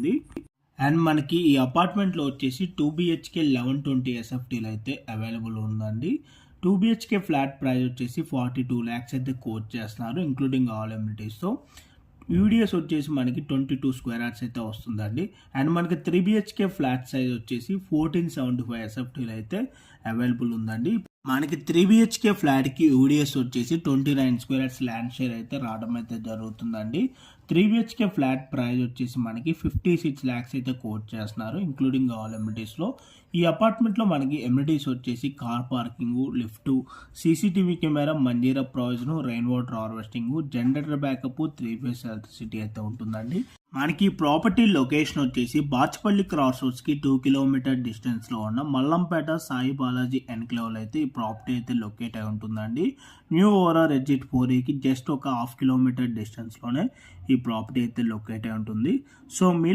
ఉంది. అండ్ మనకి ఈ అపార్ట్మెంట్లో వచ్చేసి 2 BHK 1120 SFTలో అయితే అవైలబుల్ ఉందండి. 2 BHK ఫ్లాట్ ప్రైస్ వచ్చేసి 42 lakhs అయితే కోట్ చేస్తున్నారు, ఇంక్లూడింగ్ ఆల్ ఎమ్యూనిటీస్తో. యూడిఎస్ వచ్చేసి మనకి 22 square yards అయితే వస్తుందండి. అండ్ మనకి 3 BHK ఫ్లాట్ సైజ్ వచ్చేసి 1475 SFTలో అయితే అవైలబుల్ ఉందండి. మనకి 3 BHK ఫ్లాట్కి యూడిఎస్ వచ్చేసి 29 square yards ల్యాండ్ షేర్ అయితే రావడం అయితే జరుగుతుందండి. 3 BHK ఫ్లాట్ ప్రైస్ వచ్చేసి మనకి 56 lakhs అయితే కోట్ చేస్తున్నారు, ఇంక్లూడింగ్ ఆల్ ఎమ్యూనిటీస్లో. ఈ అపార్ట్మెంట్లో మనకి ఎమ్యూనిటీస్ వచ్చేసి car parking, lift, CCTV camera, Manjira provision, rain water harvesting, generator backup, 3 phase electricity అయితే ఉంటుందండి. మనకి ప్రాపర్టీ లొకేషన్ వచ్చేసి బాచ్పల్లి క్రాస్ రోడ్స్కి 2 kilometer డిస్టెన్స్లో ఉన్న మల్లంపేట సాయి బాలాజీ ఎన్క్లేవ్లో అయితే ఈ ప్రాపర్టీ అయితే లొకేట్ అయి ఉంటుందండి. న్యూ ఓవరాల్ ఎగ్జిట్ 4Aకి జస్ట్ ఒక 1/2 kilometer డిస్టెన్స్లోనే ఈ ప్రాపర్టీ అయితే లొకేట్ అయి ఉంటుంది. సో మీలో